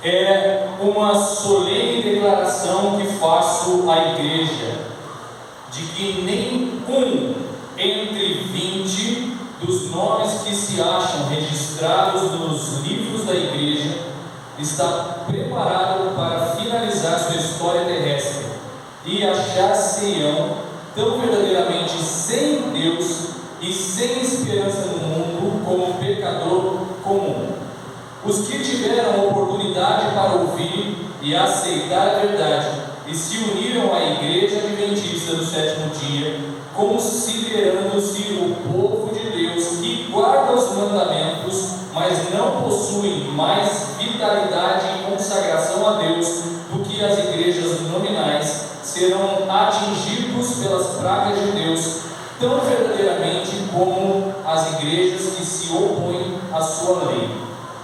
É uma solene declaração que faço à igreja, de que nenhum entre 20 dos nomes que se acham registrados nos livros da igreja está preparado para finalizar sua história terrestre e achar-se-ão tão verdadeiramente sem Deus e sem esperança no mundo como pecador comum. Os que tiveram oportunidade para ouvir e aceitar a verdade e se uniram à Igreja Adventista do Sétimo Dia, considerando-se o povo de Deus que guarda os mandamentos, mas não possuem mais vitalidade e consagração a Deus do que as igrejas nominais, serão atingidos pelas pragas de Deus tão verdadeiramente como as igrejas que se opõem à sua lei.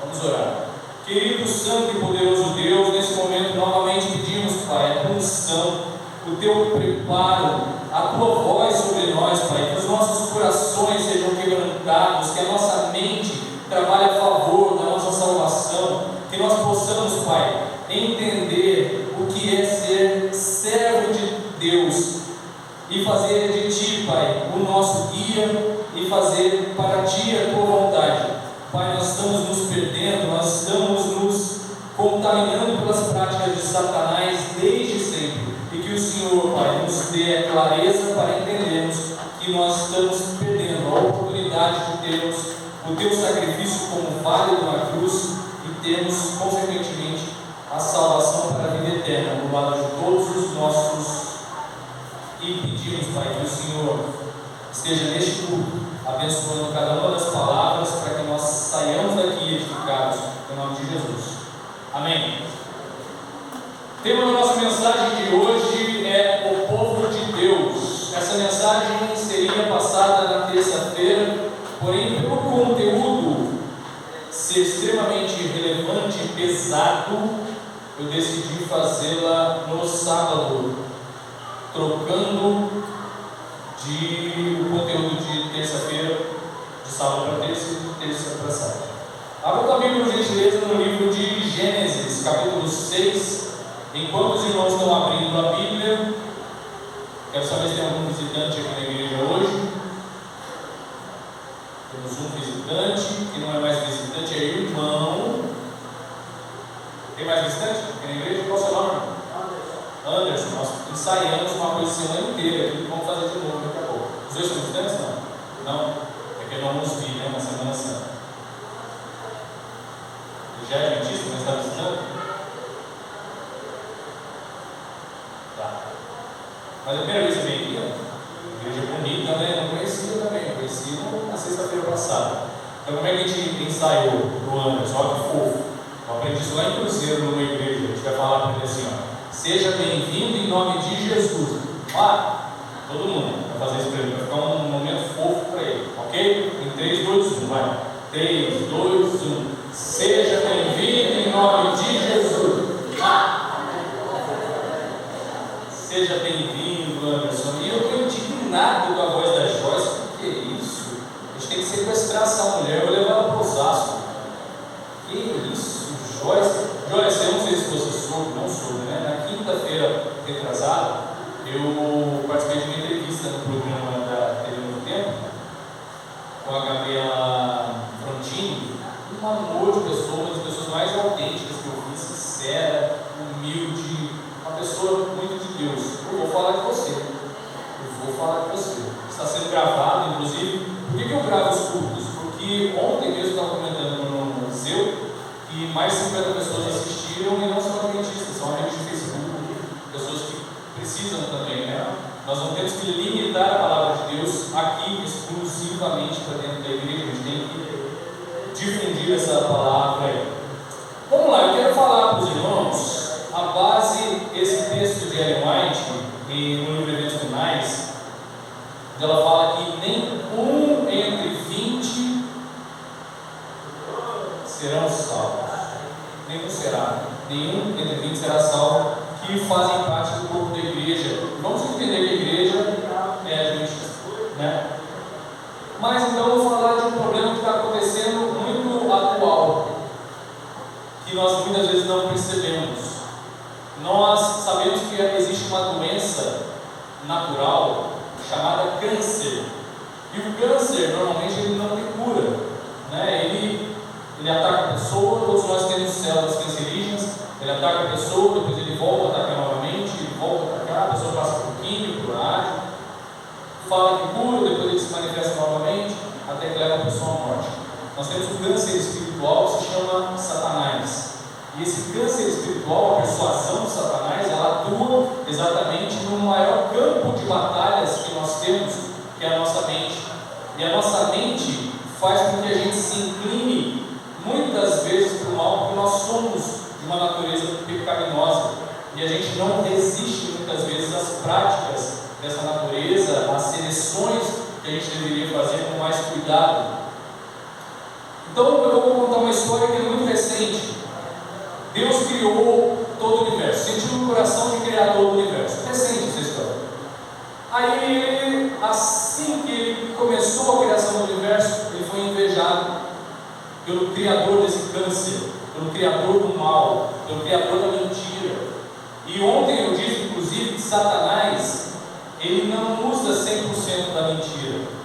Vamos orar. Querido, santo e poderoso Deus, nesse momento novamente pedimos, Pai, a unção, o Teu preparo, a Tua voz sobre nós, Pai, que os nossos corações sejam quebrantados, que a nossa mente trabalhe a favor da nossa salvação, que nós possamos, Pai, entender o que é ser servo de Deus e fazer de Ti, Pai, o nosso guia e fazer para Ti a Tua vontade. Pai, nós estamos nos perdendo, nós estamos nos contaminando pelas práticas de Satanás desde sempre, e que o Senhor, Pai, nos dê a clareza para entendermos que nós estamos perdendo a oportunidade de termos o Teu sacrifício como válido na cruz e termos, consequentemente, a salvação para a vida eterna no lado de todos os nossos. E pedimos, Pai, que o Senhor esteja neste culto, abençoando cada uma das palavras, para que nós saiamos daqui edificados, em nome de Jesus. Amém. O tema da nossa mensagem de hoje é o povo de Deus. Essa mensagem seria passada na terça-feira, porém, pelo conteúdo ser extremamente relevante e pesado, eu decidi fazê-la no sábado, trocando o conteúdo de terça-feira, de sábado para terça e de terça para sábado. Abra tua Bíblia, por gentileza, no livro de Gênesis, capítulo 6. Enquanto os irmãos estão abrindo a Bíblia, quero saber se tem algum visitante aqui na igreja hoje. Temos um visitante, que não é mais visitante, é irmão. Tem mais visitante aqui na igreja? Qual é o seu nome? Anderson. Nós ensaiamos uma coisa semana inteira aqui, vamos fazer de novo daqui a pouco. Os dois são visitantes? Não? Não? É que não nos vi, né? Na Semana Santa. Ele já é adventista, mas está visitando? Tá. Mas a primeira vez que veio aqui, igreja bonita, né? Não conhecia também, eu conheci na sexta-feira passada. Então, como é que a gente ensaiou pro Anderson? Olha que fofo. Eu aprendi isso lá em Cruzeiro, numa igreja. A gente vai falar para ele assim: ó, seja bem-vindo em nome de Jesus. Todo mundo vai fazer isso para ele, vai ficar um momento fofo para ele, ok? Em 3, 2, 1, vai. 3, 2, 1. Seja bem-vindo em nome de Jesus. Seja bem-vindo, Anderson. E eu estou indignado com a voz da Joyce. O que é isso? A gente tem que sequestrar essa mulher, eu vou levar ela para Osasco. Que isso, Joyce? Joyce, eu não sei se você soube, não soube, né? Na quinta-feira retrasada, eu participei de uma entrevista no programa da TV Novo Tempo com a Gabriela Frontini, um amor de pessoa, uma das pessoas mais autênticas que eu vi, sincera, humilde, uma pessoa muito de Deus. Eu vou falar de você. Está sendo gravado, inclusive. Por que eu gravo os cultos? Porque ontem mesmo eu estava comentando no museu que mais de 50 pessoas assistiram e não são adventistas, são amigos de Facebook, pessoas que precisam também, né? Nós não temos que limitar a palavra de Deus aqui exclusivamente para dentro da igreja, a gente tem que difundir essa palavra aí. Vamos lá, eu quero falar para os irmãos a base, esse texto de Ellen White, no livro Eventos Finais, ela fala que nenhum entre 20 serão salvos. Nenhum entre 20 será salvo que fazem parte do corpo da igreja. Vamos entender que a igreja é adventista, né? Mas então eu vou falar de um problema que está acontecendo muito atual, que nós muitas vezes não percebemos. Nós sabemos que existe uma doença natural chamada câncer. E o câncer, normalmente, ele não tem cura, né? Ele ataca a pessoa, todos nós temos células cancerígenas, ele ataca a pessoa, depois ele volta a atacar novamente, ele volta a atacar, a pessoa passa por químico, por rádio, fala que cura, depois ele se manifesta novamente, até que leva a pessoa à morte. Nós temos o câncer espiritual, que se chama Satanás. E esse câncer espiritual, a persuasão de Satanás, ela atua exatamente no maior campo de batalhas que nós temos, que é a nossa mente. E a nossa mente faz com que a gente se incline muitas vezes para o mal, porque nós somos de uma natureza pecaminosa e a gente não resiste muitas vezes às práticas dessa natureza, às seleções que a gente deveria fazer com mais cuidado. Então eu vou contar uma história que é muito recente. Deus criou todo o universo, sentiu no coração de criar todo o universo. Recente essa história. Aí ele, assim que ele começou a criação do universo, ele foi invejado pelo criador desse câncer, pelo criador do mal, pelo criador da mentira. E ontem eu disse inclusive que Satanás, ele não usa 100% da mentira.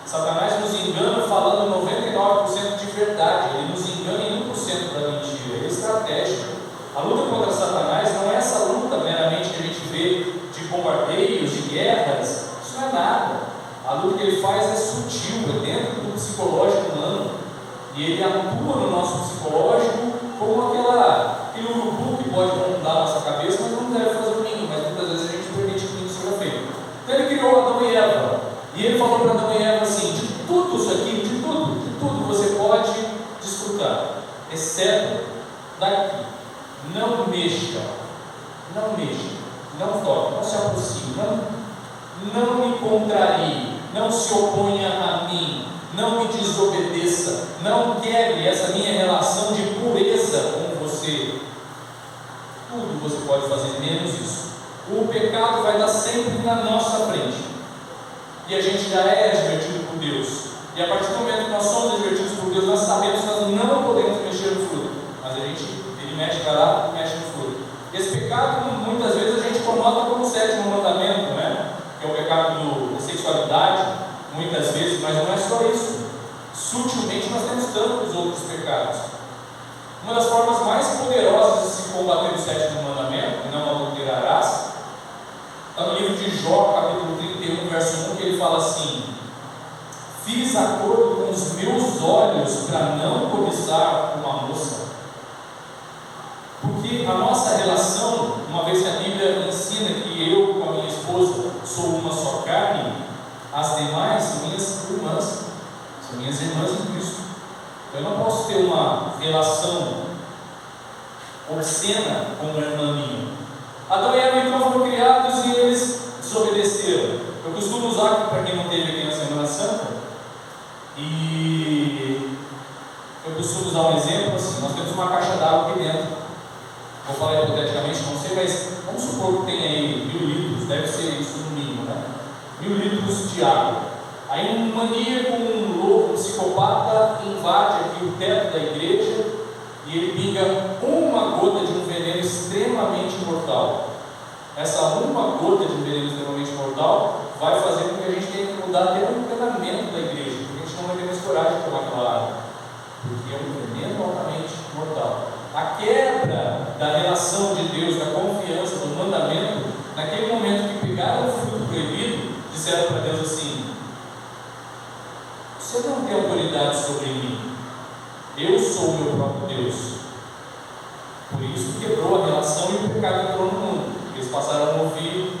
Satanás nos engana falando 99% de verdade, ele nos engana em 1% da mentira. Ele é estratégico. A luta contra Satanás não é essa luta meramente que a gente vê de bombardeios, de guerras. Isso não é nada. A luta que ele faz é sutil, é dentro do psicológico humano. E ele atua no nosso psicológico como aquele urubu que pode rondar a nossa cabeça, mas não deve fazer o ninho, mas muitas vezes a gente permite que o ninho seja feito. Então ele criou Adão e Eva. E ele falou para Adão e Eva assim: de tudo isso aqui, de tudo você pode desfrutar, exceto daqui. Não mexa, não toque, não se aproxime, não me contrarie, não se oponha a mim, não me desobedeça, não quebre essa minha relação de pureza com você. Tudo você pode fazer, menos isso. O pecado vai estar sempre na nossa frente. E a gente já é advertido por Deus. E a partir do momento que nós somos advertidos por Deus, nós sabemos que nós não podemos mexer no fruto. Mas ele mexe, vai lá e mexe no fruto. Esse pecado, muitas vezes, a gente conota como o 7º mandamento, né? Que é o pecado da sexualidade, muitas vezes, mas não é só isso. Sutilmente nós temos tantos outros pecados. Uma das formas mais poderosas de se combater o 7º mandamento, não adulterarás, está no livro de Jó, capítulo 31, verso 1, que ele fala assim: fiz acordo com os meus olhos para não cobiçar uma moça. Porque a nossa relação, uma vez que a Bíblia ensina que eu com a minha esposa sou uma só carne, as demais são minhas irmãs em Cristo. Eu não posso ter uma relação obscena com uma irmã minha. Adão e Eva então foram criados e eles desobedeceram. Eu costumo usar, para quem não teve aqui na Semana Santa, e eu costumo usar um exemplo assim: nós temos uma caixa d'água aqui dentro. Vou falar hipoteticamente, não sei, mas vamos supor que tem aí 1000 litros, deve ser isso no mínimo, né? 1000 litros de água. Aí um maníaco, um louco, um psicopata invade aqui o teto da igreja e ele pinga uma gota de um veneno extremamente mortal. Essa uma gota de um veneno extremamente mortal vai fazer com que a gente tenha que mudar até o encanamento da igreja, porque a gente não vai ter mais coragem de tomar aquela água, porque é um veneno altamente mortal. A quebra da relação de Deus, da confiança, do mandamento, naquele momento que pegaram o fruto proibido, disseram para Deus assim: você não tem autoridade sobre mim, eu sou o meu próprio Deus. Por isso quebrou a relação e o pecado entrou no mundo. Eles passaram a ouvir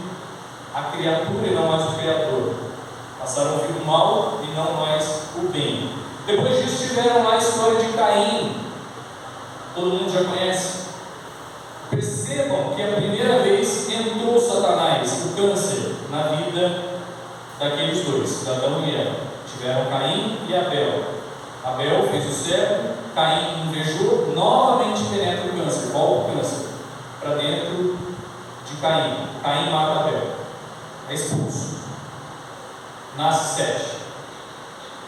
a criatura e não mais o Criador. Passaram a ouvir o mal e não mais o bem. Depois disso tiveram lá a história de Caim. Todo mundo já conhece. Percebam que a primeira vez entrou Satanás, o câncer, na vida daqueles dois, Adão e Eva. Tiveram Caim e Abel. Abel fez o certo, Caim invejou, novamente penetra o câncer, volta o câncer para dentro de Caim. Caim mata Abel, é expulso. Nasce Sete.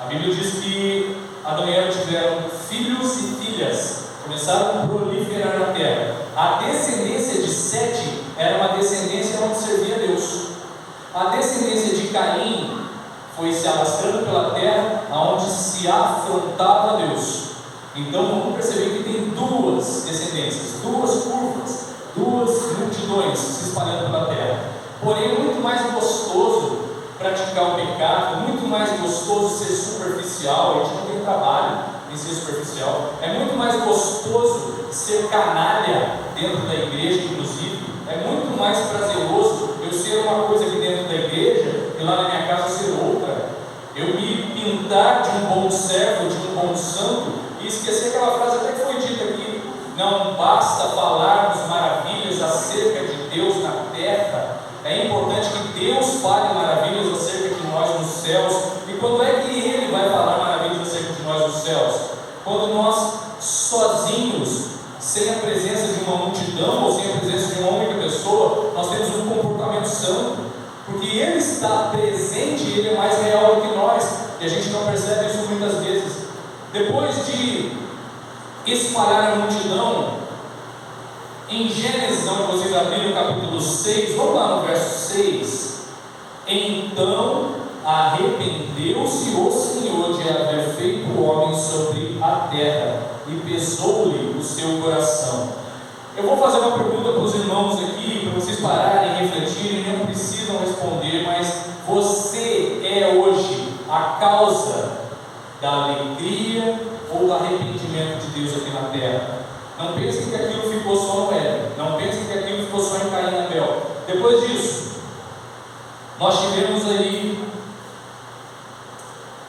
A Bíblia diz que Adão e Eva tiveram filhos e filhas, começaram a proliferar na terra. A descendência de Sete era uma descendência onde servia a Deus. A descendência de Caim foi se alastrando pela terra, aonde se afrontava a Deus. Então vamos perceber que tem duas descendências, duas curvas, duas multidões se espalhando pela terra. Porém, é muito mais gostoso praticar o pecado, muito mais gostoso ser superficial. A gente não tem trabalho em ser superficial. É muito mais gostoso ser canalha dentro da igreja, inclusive. É muito mais prazeroso eu ser uma coisa aqui dentro da igreja e lá na minha casa ser outra. Eu me pintar de um bom servo, de um bom santo, e esquecer aquela frase até que foi dita aqui: não basta falarmos maravilhas acerca de Deus na terra, é importante que Deus fale maravilhas acerca de nós nos céus. E quando é que Ele vai falar maravilhas acerca de nós nos céus? Quando nós sozinhos, sem a presença de uma multidão ou sem a presença de uma única pessoa, nós temos um comportamento santo, porque Ele está presente e Ele é mais real do que nós, e a gente não percebe isso muitas vezes. Depois de espalhar a multidão, em Gênesis, onde vocês abriram o capítulo 6, vamos lá no verso 6. Então arrependeu-se o Senhor de haver feito o homem sobre a terra, e pesou-lhe o seu coração. Eu vou fazer uma pergunta para os irmãos aqui, para vocês pararem e refletirem, não precisam responder, mas você é hoje a causa da alegria ou do arrependimento de Deus aqui na terra? Não pensem que aquilo ficou só no Éden, não pensem que aquilo ficou só em Caim e Abel. Depois disso, nós tivemos aí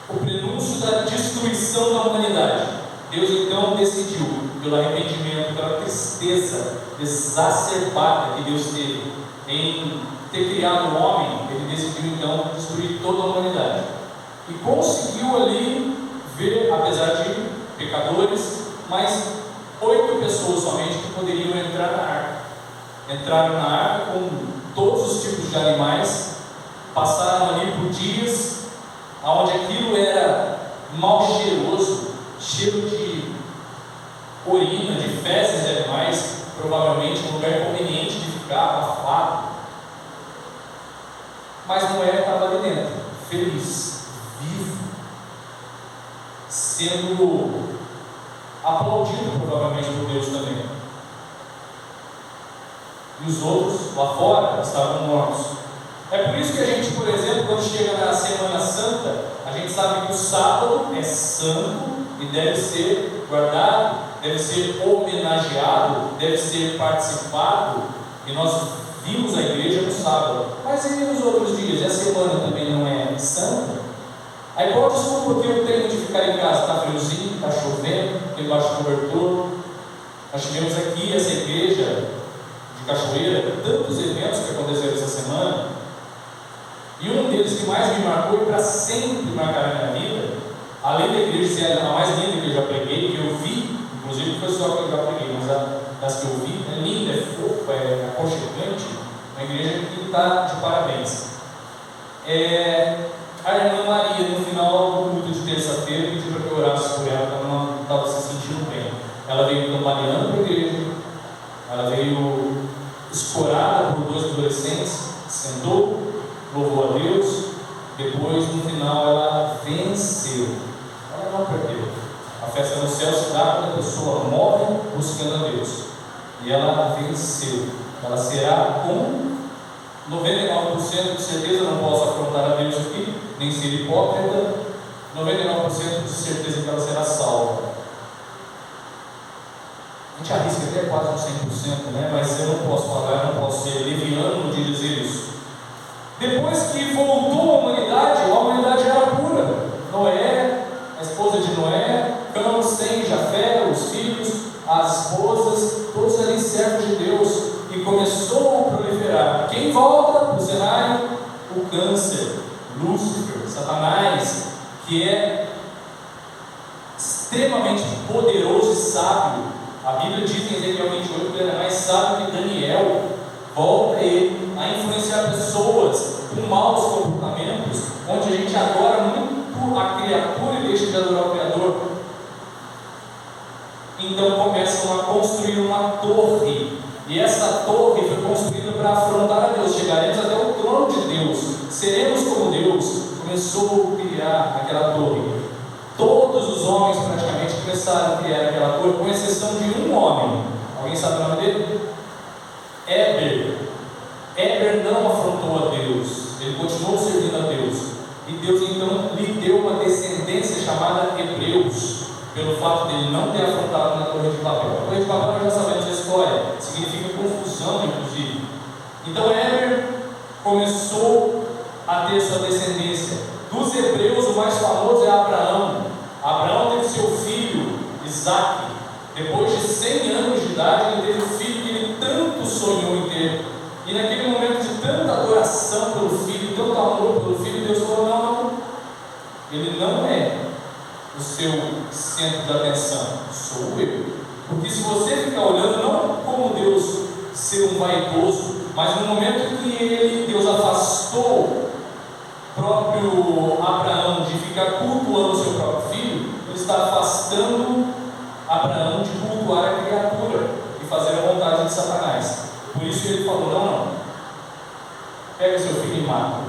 o prenúncio da destruição da humanidade. Deus então decidiu, pelo arrependimento, pela tristeza exacerbada que Deus teve em ter criado o homem, Ele decidiu então destruir toda a humanidade. E conseguiu ali ver, apesar de pecadores, mas 8 pessoas somente que poderiam entrar na arca. Entraram na arca com todos os tipos de animais, passaram ali por dias, onde aquilo era mal cheiroso, cheiro de urina, de fezes de animais, provavelmente um lugar conveniente de ficar, abafado. Mas Noé estava ali dentro, feliz, vivo, sendo aplaudido provavelmente por Deus também. E os outros lá fora estavam mortos. É por isso que a gente, por exemplo, quando chega na Semana Santa, a gente sabe que o sábado é santo e deve ser guardado, deve ser homenageado, deve ser participado. E nós vimos a igreja no sábado. Mas e nos outros dias? E a semana também não é santa? Aí qual a desculpa que eu tenho de ficar em casa? Está friozinho, está chovendo, tem baixo cobertor. Nós tivemos aqui essa igreja de Cachoeira, tantos eventos que aconteceram essa semana, e um deles que mais me marcou e para sempre marcar a minha vida, além da igreja ser a mais linda que eu já preguei, que eu vi, inclusive foi só que eu já preguei, mas das que eu vi, é linda, é fofa, é aconchegante, uma igreja que está de parabéns. A irmã Maria, no final do culto de terça-feira, pediu para que eu orasse por ela, porque ela não estava se sentindo bem. Ela veio cambaleando para a igreja, ela veio escorada por 2 adolescentes, sentou, louvou a Deus, depois no final ela venceu. Ela não perdeu. A festa no céu se dá quando a pessoa morre buscando a Deus. E ela venceu. Ela será com 99% de certeza, não posso afrontar a Deus aqui, nem ser hipócrita, 99% de certeza que ela será salva. A gente arrisca até quase uns 100%, né? Mas eu não posso falar, eu não posso ser leviano de dizer isso. Depois que voltou a humanidade era pura. Noé, a esposa de Noé, Cã, Sem, Jafé, os filhos, as esposas, todos ali servos de Deus, e começou a proliferar. Quem volta para o cenário? O câncer, Lúcifer, Satanás, que é extremamente poderoso e sábio. A Bíblia diz em Ezequiel 28 que ele é mais sábio que Daniel. Volta ele a influenciar pessoas com maus comportamentos, onde a gente agora muito adoro a criatura e deixo de adorar o Criador, então começam a construir uma torre. E essa torre foi construída para afrontar a Deus. Chegaremos até o trono de Deus, seremos como Deus. Começou a criar aquela torre. Todos os homens praticamente começaram a criar aquela torre, com exceção de um homem. Alguém sabe o nome dele? Éber. Éber não afrontou a Deus, ele continuou servindo a Deus. E Deus então lhe deu uma descendência chamada Hebreus, pelo fato de ele não ter afrontado na Torre de Babel. A Torre de Babel, nós já sabemos a história, significa confusão, inclusive. Então Éber começou a ter sua descendência. Dos hebreus, o mais famoso é Abraão. Abraão teve seu filho, Isaque. Depois de 100 anos de idade, ele teve o filho que ele tanto sonhou em ter. E naquele momento de tanta adoração pelo filho, tanto amor pelo filho, Deus falou: não, ele não é o seu centro de atenção, sou eu. Porque se você ficar olhando, não como Deus ser um vaidoso, mas no momento que Deus afastou o próprio Abraão de ficar cultuando o seu próprio filho, ele está afastando Abraão de cultuar a criatura e fazer a vontade de Satanás. Por isso ele falou: não, pega seu filho e mata.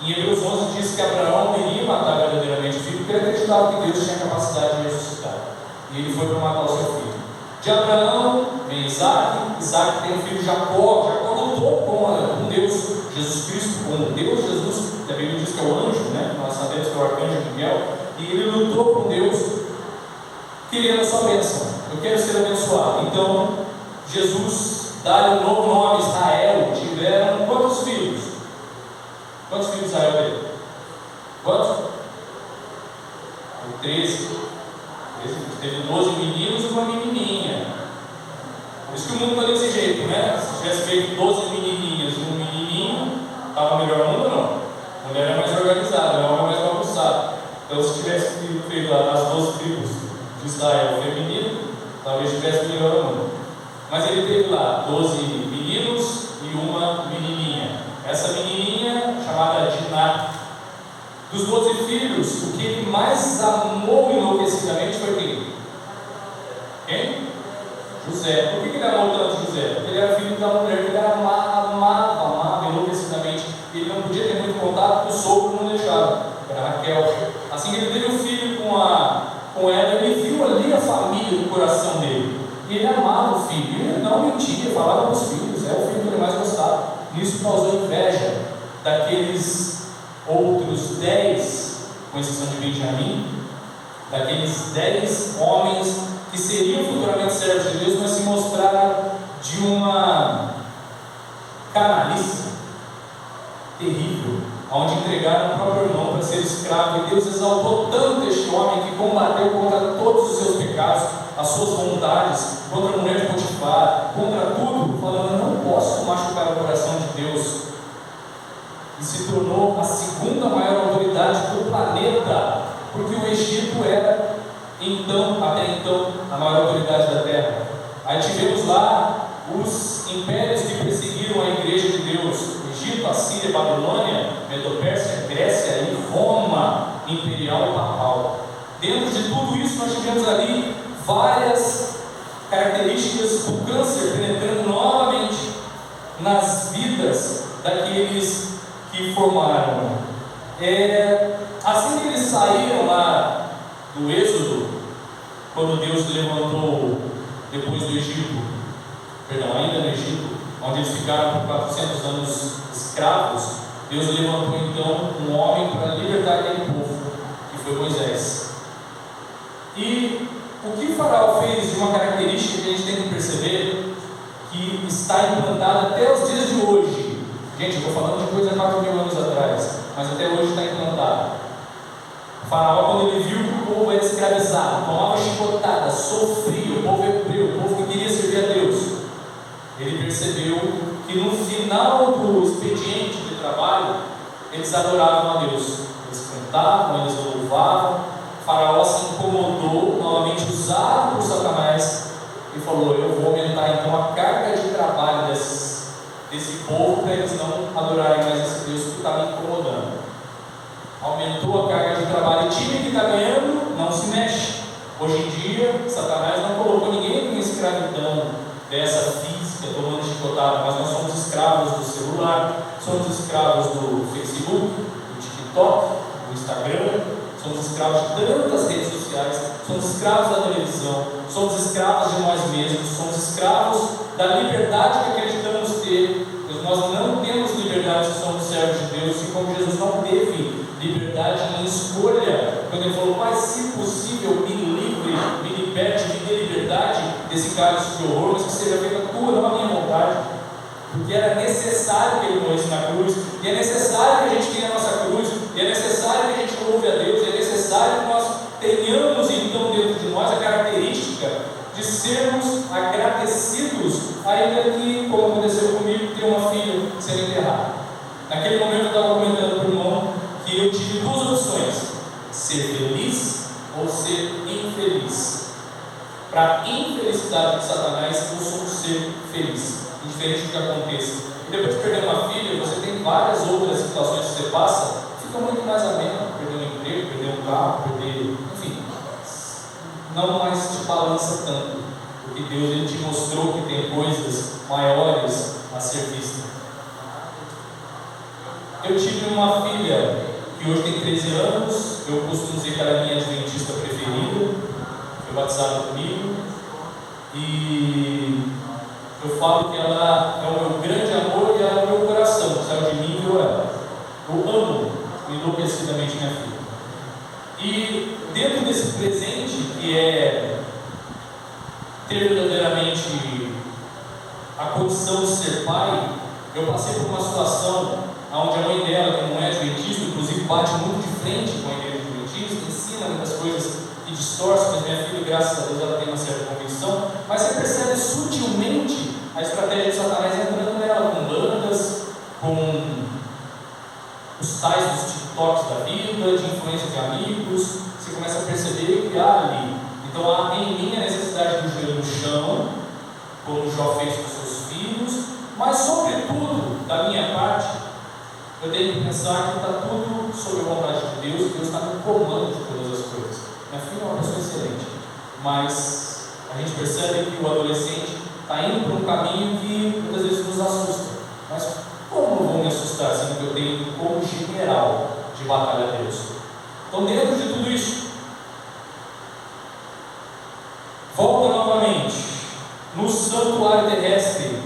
Em Hebreus 11 diz que Abraão iria matar verdadeiramente o filho, porque ele acreditava que Deus tinha a capacidade de ressuscitar. E ele foi para matar o seu filho. De Abraão vem Isaque. Isaque tem o filho Jacó. Jacó lutou com Deus, Jesus Cristo, com Deus Jesus, que a Bíblia diz que é o anjo, né? Nós sabemos que é o arcanjo Miguel. E ele lutou com Deus, querendo a sua bênção. Eu quero ser abençoado. Então Jesus dá-lhe um novo nome, Israel. Tiveram quantos filhos? Quantos filhos Israel teve? Quantos? 13. Teve 12 meninos e uma menininha. Por isso que o mundo está desse jeito, né? Se tivesse feito 12 menininhas e um menininho, estava melhor o mundo ou não? A mulher é mais organizada, o homem é mais bagunçado. Então, se tivesse feito as 12 tribos de Israel feminino, talvez tivesse melhor o mundo. Mas ele teve lá 12 meninos e uma menininha. Essa menininha, chamada Diná. Dos 12 filhos, o que ele mais amou enlouquecidamente foi quem? Quem? José. Por que ele amou tanto José? Porque ele era filho da mulher que ele amava enlouquecidamente. Ele não podia ter muito contato, porque o sogro não deixava. Era Raquel. Assim que ele teve um filho com ela, ele viu ali a família no coração dele. E ele amava o filho. E ele não mentia, falava com os filhos. É o filho que ele mais gostava. Isso causou inveja daqueles outros 10, com exceção de Benjamim, daqueles 10 homens que seriam futuramente servos de Deus, mas se mostraram de uma canalice terrível, onde entregaram o próprio irmão para ser escravo. E Deus exaltou tanto este homem que combateu contra todos os seus pecados, as suas vontades, contra a mulher de Potifar, contra tudo, falando: não posso machucar o coração de Deus. E se tornou a segunda maior autoridade do planeta, porque o Egito era até então a maior autoridade da terra. Aí tivemos lá os impérios que perseguiram a igreja de Deus: Egito, Assíria, Babilônia, Medo-Pérsia, Grécia e Roma imperial e papal. Dentro de tudo isso nós tivemos ali várias características do câncer penetrando novamente nas vidas daqueles que formaram. Assim que eles saíram lá do Êxodo, quando Deus levantou depois do Egito, ainda no Egito, onde eles ficaram por 400 anos escravos, Deus levantou então um homem para libertar aquele povo, que foi Moisés. E o que Faraó fez de uma característica que a gente tem que perceber, que está implantada até os dias de hoje. Gente, eu estou falando de coisa há 4.000 anos atrás, mas até hoje está implantado. O Faraó, quando ele viu que o povo era escravizado, tomava chicotada, sofria, o povo hebreu, o povo que queria servir a Deus, ele percebeu que no final do expediente de trabalho, eles adoravam a Deus. Eles cantavam, eles louvavam. O Faraó se incomodou, novamente usado por Satanás, e falou: eu vou aumentar então a carga de trabalho desse povo, para eles não adorarem mais esse Deus que está me incomodando. Aumentou a carga de trabalho. trabalha, e time que está ganhando não se mexe. Hoje em dia, Satanás não colocou ninguém em escravidão dessa física, tomando chicotada, mas nós somos escravos do celular, somos escravos do Facebook, do TikTok, do Instagram, somos escravos de tantas redes sociais, somos escravos da televisão, somos escravos de nós mesmos, somos escravos da liberdade que acreditamos ter, pois nós não temos liberdade se somos servos de Deus, e como Jesus não teve liberdade em escolha, quando ele falou: Pai, se possível, me livre, me liberte, me dê liberdade desse cálice de horror, mas que seja feita a tua, não a minha vontade, porque era necessário que ele morresse na cruz, e é necessário que a gente tenha a nossa cruz, e é necessário que a gente louve a Deus, e é necessário que nós tenhamos então dentro de nós a característica de sermos agradecidos, ainda que, como aconteceu comigo, ter uma filha sendo enterrada. Naquele momento eu estava comentando para o irmão que eu tive duas opções: ser feliz ou ser infeliz. Para a infelicidade de Satanás, eu sou um ser feliz, indiferente do que aconteça. E depois de perder uma filha, você tem várias outras situações que você passa, fica muito mais ameno, perder um emprego, perder um carro, perder, enfim, não mais te balança tanto, porque Deus ele te mostrou que tem coisas maiores a ser vistas. Eu tive uma filha que hoje tem 13 anos, eu costumo dizer que ela é a minha adventista preferida, foi batizada comigo, e eu falo que ela é o meu grande amor e ela é o meu coração, saiu de mim e eu ela. Eu amo enlouquecidamente minha filha. E dentro desse presente, que é ter verdadeiramente a condição de ser pai, eu passei por uma situação onde a mãe dela, que não é adventista, inclusive bate muito de frente com a igreja adventista, ensina muitas coisas que distorcem, mas minha filha, graças a Deus, ela tem uma certa convicção, mas você percebe sutilmente a estratégia de Satanás entrando nela, com bandas, com os tais dos TikToks da vida, de influência de amigos. Você começa a perceber que há ali, então há em mim a necessidade do joelho no chão, como Jó fez com seus filhos, mas sobretudo, da minha parte, eu tenho que pensar que está tudo sob a vontade de Deus, e Deus está no comando de todas as coisas. Minha filha é uma pessoa excelente, mas a gente percebe que o adolescente está indo por um caminho que muitas vezes nos assusta. Mas como não vou me assustar, sendo que eu tenho como general de batalha a Deus? Então, dentro de tudo isso, volta novamente. No santuário terrestre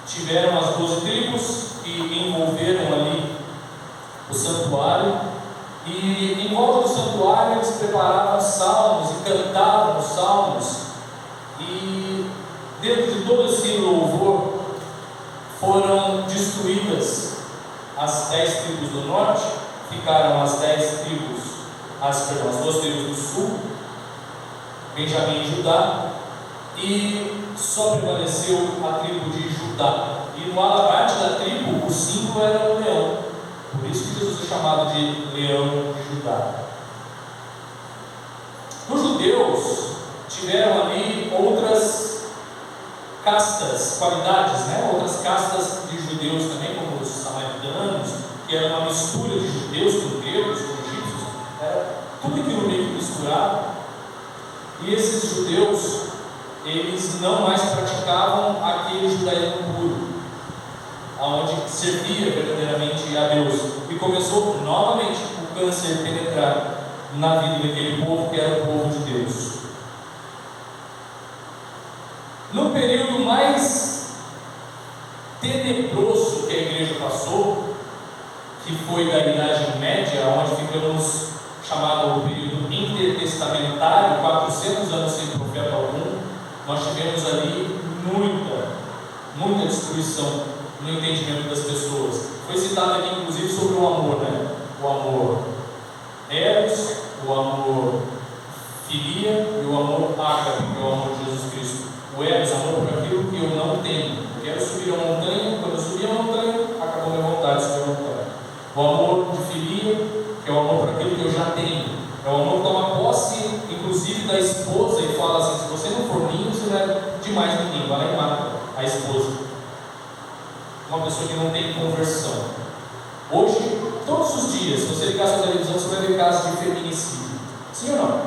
tiveram as 12 tribos que envolveram ali o santuário, e em volta do santuário eles preparavam salmos e cantavam os salmos, e dentro de todo esse louvor foram destruídas as 10 tribos do norte, ficaram as 10 tribos, as 2 tribos do sul, Benjamim e Judá, e só prevaleceu a tribo de Judá. E no alabarte da tribo, o símbolo era o leão. Por isso que Jesus é chamado de leão de Judá. Os judeus tiveram ali outras castas, qualidades, outras castas de judeus também, como os samaritanos, que era uma mistura de judeus com gregos, com egípcios, tudo aquilo meio que misturado. E esses judeus, eles não mais praticavam aquele judaísmo puro, onde servia verdadeiramente a Deus, e começou novamente o câncer penetrar na vida daquele povo que era o povo de Deus. No período mais tenebroso que a igreja passou, que foi da Idade Média, onde ficamos chamado o período intertestamentário, 400 anos sem profeta algum, nós tivemos ali muita destruição no entendimento das pessoas. Foi citado aqui inclusive sobre o amor, o amor eros, o amor filia e o amor ágape, que é o amor de Jesus Cristo. O eros, amor por aquilo que eu não tenho. Eu quero subir a montanha, quando eu subir a montanha, acabou minha vontade de subir a montanha. O amor de filia, que é o amor por aquilo que eu já tenho. É o amor que toma posse, inclusive, da esposa, e fala assim: se você não for minho, você não é de mais ninguém, vai lá e mata a esposa. Uma pessoa que não tem conversão. Hoje, todos os dias, se você ligar a sua televisão, você vai ver casos de feminicídio. Sim ou não?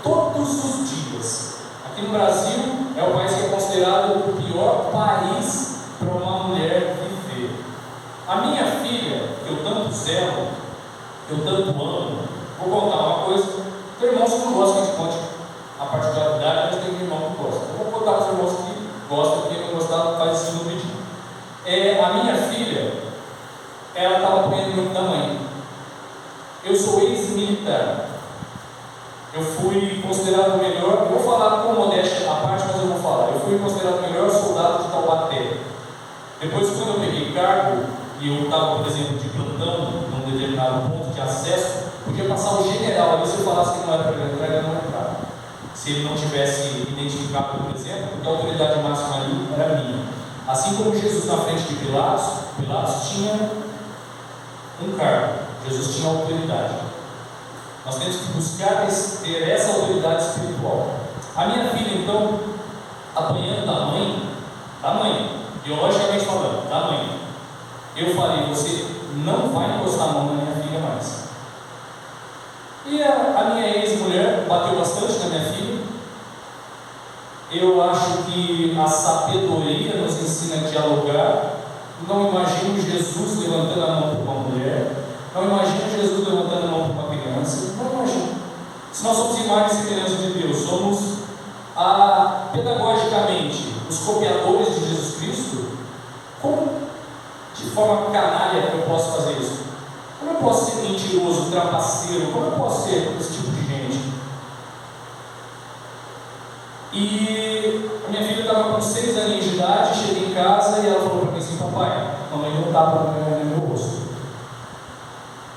Todos os dias. Aqui no Brasil é o país que é considerado o pior país para uma mulher viver. A minha filha, que eu tanto zelo, que eu tanto amo, vou contar uma coisa. Tem irmãos que não gostam que a gente conte a particularidade, mas tem irmão que gosta. Eu vou contar para os irmãos que gostam, porque não gostar faz isso no vídeo. A minha filha, ela estava apanhando muito da mãe. Eu sou ex-militar. Eu fui considerado o melhor, eu vou falar com modéstia à parte, mas eu vou falar. Eu fui considerado o melhor soldado de Taubaté. Depois, quando eu peguei cargo, e eu estava, por exemplo, de plantão, num determinado ponto de acesso, podia passar o general ali, se eu falasse que não era para ele entrar, ele não entrava. Se ele não tivesse identificado, por exemplo, porque a autoridade máxima ali era minha. Assim como Jesus na frente de Pilatos, Pilatos tinha um cargo, Jesus tinha autoridade. Nós temos que buscar ter essa autoridade espiritual. A minha filha, então, apanhando da mãe, biologicamente falando, da mãe, eu falei: você não vai encostar a mão na minha filha mais. E a minha ex-mulher bateu bastante na minha filha. Eu acho que a sabedoria nos ensina a dialogar. Não imagino Jesus levantando a mão para uma mulher. Não imagino Jesus levantando a mão para uma criança. Não imagino. Se nós somos imagem e semelhança de Deus, somos pedagogicamente os copiadores de Jesus Cristo, como de forma canalha que eu posso fazer isso? Como eu posso ser mentiroso, trapaceiro? Como eu posso ser esse tipo de gente? E a minha filha estava com 6 aninhos de idade, cheguei em casa e ela falou para mim assim: papai, mamãe não dá para no meu rosto.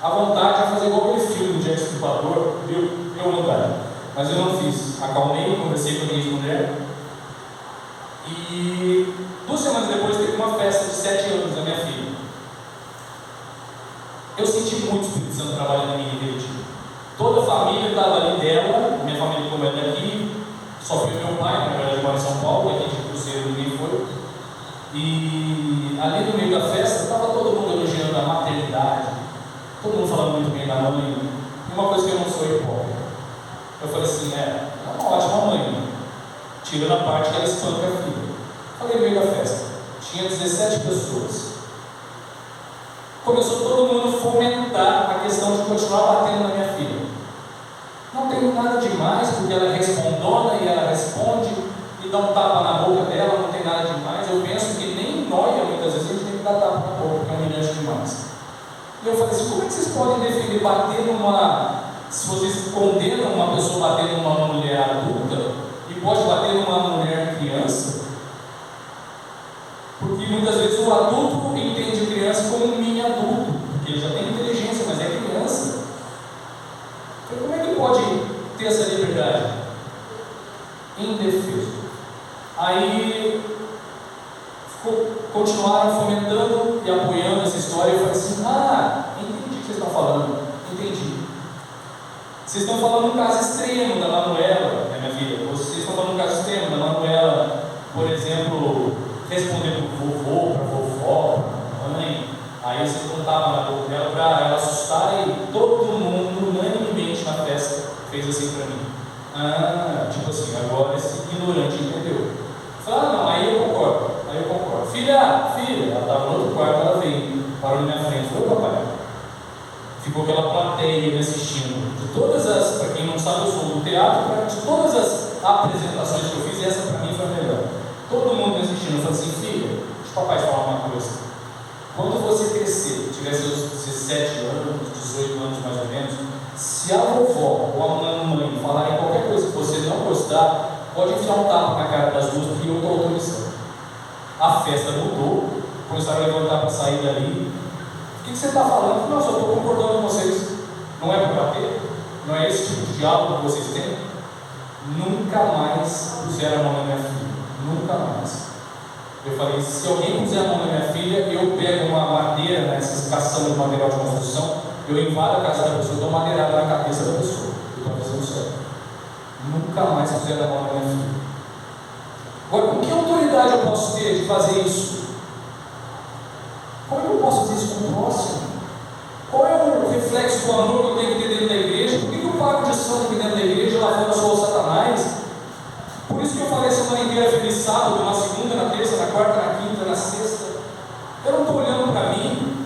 A vontade de fazer igual aquele filme do Jack Stripador, deu vontade. Mas eu não fiz. Acalmei, conversei com a minha ex-mulher. E 2 semanas depois teve uma festa de 7 anos da minha filha. Eu senti muito o Espírito Santo trabalhando em mim naquele dia. Toda a família estava ali dela, minha família como é daqui, só foi meu pai, na verdade mora em São Paulo, aqui de Cruzeiro ninguém foi. E ali no meio da festa estava todo mundo elogiando a maternidade, todo mundo falando muito bem da mãe. E uma coisa que eu não sou hipócrita. Eu falei assim: é uma ótima mãe, tirando a parte que ela espanca a filha. Falei no meio da festa, tinha 17 pessoas. Começou todo mundo a fomentar a questão de continuar batendo na minha filha. Não tem nada demais, porque ela é respondona e ela responde e dá um tapa na boca dela, não tem nada demais. Eu penso que nem em nóia, muitas vezes, a gente tem que dar tapa na boca, porque é humilhante demais. E eu falei assim: como é que vocês podem defender bater numa... Se vocês condenam uma pessoa bater numa mulher adulta e pode bater numa mulher criança? Porque muitas vezes o adulto entende a criança como um mini adulto, porque ele já tem inteligência, mas é criança. Então, como é que pode ter essa liberdade? Indefeso. Aí continuaram fomentando e apoiando essa história. Eu falei assim: entendi o que vocês estão falando. Entendi. Vocês estão falando um caso extremo da Manuela, minha filha. Vocês estão falando um caso extremo da Manuela, por exemplo, responder para o vovô, para a vovó, para a mãe. Aí você contava na boca dela para ela assustar, e todo mundo, unanimemente na festa, fez assim para mim. Tipo assim, agora esse ignorante entendeu. Eu falei: não, aí eu concordo. Filha, ela estava no outro quarto, ela veio, parou na minha frente, falou: papai. Ficou aquela plateia me assistindo. De todas as, para quem não sabe, eu sou do teatro, de todas as apresentações que eu fiz, essa para mim foi a melhor. Todo mundo me assistindo. Eu falei assim: filha, deixa o papai te falar uma coisa. Quando você crescer, tiver seus 17 anos, 18 anos mais ou menos, se a vovó ou a mamãe falarem qualquer coisa que você não gostar, pode enfiar um tapa na cara das duas, porque eu estou autorizando. A festa mudou, começaram a levantar para sair dali. O que você está falando? Não, só estou concordando com vocês. Não é para bater? Não é esse tipo de diálogo que vocês têm? Nunca mais puseram a mão na minha filha. Nunca mais. Eu falei: se alguém puser a mão na minha filha, eu pego uma madeira, nessas caçambas de material de construção, eu invado a casa da pessoa, dou madeirada na cabeça da pessoa. Eu estou avisando certo. Nunca mais puseram a mão na minha filha. Agora, com que autoridade eu posso ter de fazer isso? Como eu posso fazer isso com o próximo? Qual reflexo do amor que eu tenho que ter dentro da igreja? Por que eu pago de santo aqui dentro da igreja e lá fora sou o Satanás? Por isso que eu falei a semana inteira feliz sábado, na segunda, na terça, na quarta, na quinta, na sexta. Eu não estou olhando para mim.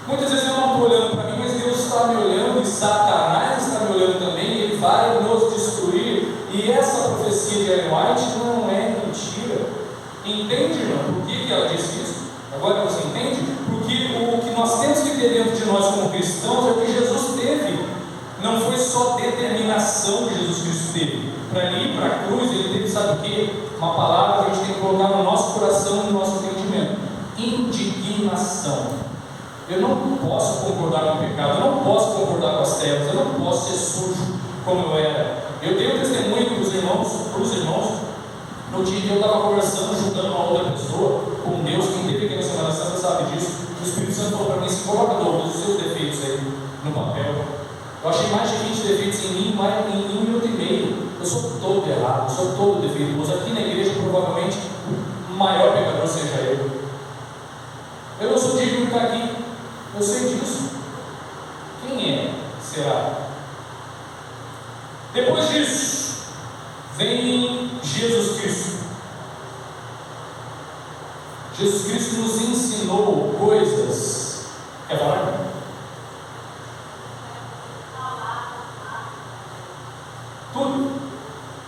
Muitas vezes eu não estou olhando para mim, mas Deus está me olhando e Satanás está me olhando também. Ele vai nos destruir. E essa profecia de Ellen White não é mentira. Entende, irmão? Por que ela disse isso? Agora você entende? Porque o que nós temos que ter dentro de nós como cristãos é o que Jesus teve. Não foi só determinação que Jesus Cristo teve. Para ir para a cruz, ele teve, sabe o quê? Uma palavra que a gente tem que colocar no nosso coração e no nosso entendimento: indignação. Eu não posso concordar com o pecado, eu não posso concordar com as trevas, eu não posso ser sujo como eu era. Eu dei um testemunho para os irmãos, no dia que eu estava conversando, julgando uma outra pessoa com Deus. Quem teve aqui na Semana Santa sabe disso. O Espírito Santo falou para mim: se coloca todos os seus defeitos aí no papel. Eu achei mais de 20 defeitos em mim, mais em 1 minuto e meio. Eu sou todo errado, eu sou todo defeituoso. Aqui na igreja, provavelmente, o maior pecador seja eu. Eu não sou digno de estar aqui, eu sei disso. Quem é? Será? Depois disso, vem Jesus Cristo. Jesus Cristo nos ensinou coisas. Quer falar? Tudo.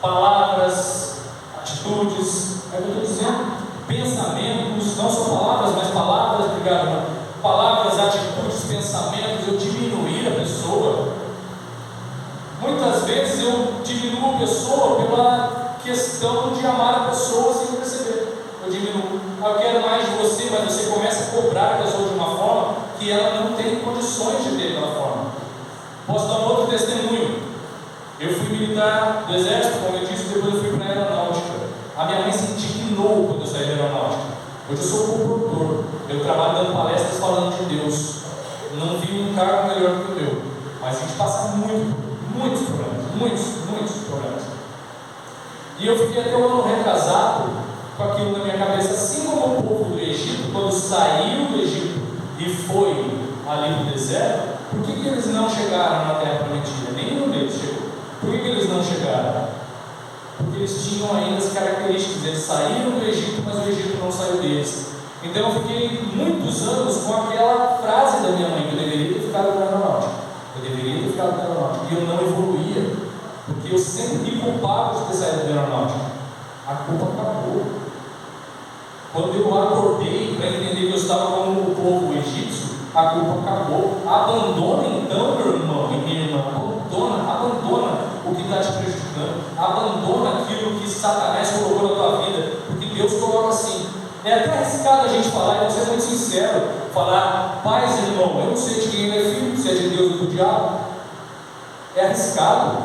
Palavras, atitudes, é o que eu estou dizendo. Pensamentos, não só palavras, mas palavras, obrigado, irmão. Palavras, atitudes, pensamentos. Eu diminuir a pessoa. Muitas vezes eu diminuo a pessoa pela questão de amar a pessoa sem perceber. Eu diminuo. Eu quero mais de você, mas você começa a cobrar a pessoa de uma forma que ela não tem condições de ter aquela forma. Posso dar um outro testemunho. Eu fui militar do exército, como eu disse, depois eu fui para a aeronáutica. A minha mãe se indignou quando eu saí da aeronáutica. Hoje eu sou condutor, eu trabalho dando palestras falando de Deus. Não vi um cargo melhor do que o meu, mas a gente passa muitos problemas. E eu fiquei até um ano retrasado com aquilo na minha cabeça, assim como o povo do Egito, quando saiu do Egito e foi ali no deserto. Por que eles não chegaram na terra prometida? Nenhum deles chegou. Por que eles não chegaram? Porque eles tinham ainda as características. Eles saíram do Egito, mas o Egito não saiu deles. Então eu fiquei muitos anos com aquela frase da minha mãe, que eu deveria ter ficado na aeronáutica. E eu não evoluía, porque eu sempre me culpava de ter saído da aeronáutica. A culpa acabou. Quando eu acordei para entender que eu estava como o povo egípcio, a culpa acabou. Abandona então, meu irmão e minha irmã, abandona o que está te prejudicando, abandona aquilo que Satanás colocou na tua vida, porque Deus coloca assim. É até arriscado a gente falar, e vou ser muito sincero, falar: paz, irmão, eu não sei de quem ele é filho, se é de Deus ou do diabo. É arriscado.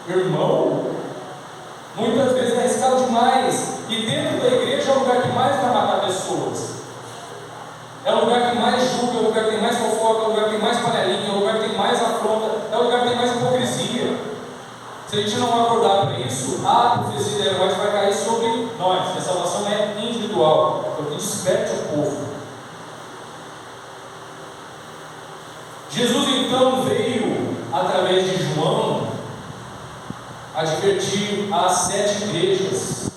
Irmão, muitas vezes é arriscado demais. E dentro da igreja é o lugar que mais vai matar pessoas. É o lugar que mais julga, é o lugar que tem mais fofoca, é o lugar que tem mais panelinha, é o lugar que tem mais afronta, é o lugar que tem mais hipocrisia. Se a gente não acordar para isso, a profecia da Ellen White vai cair sobre nós. A salvação é individual, então que desperte o povo. Jesus então veio, através de João, advertir as 7 igrejas: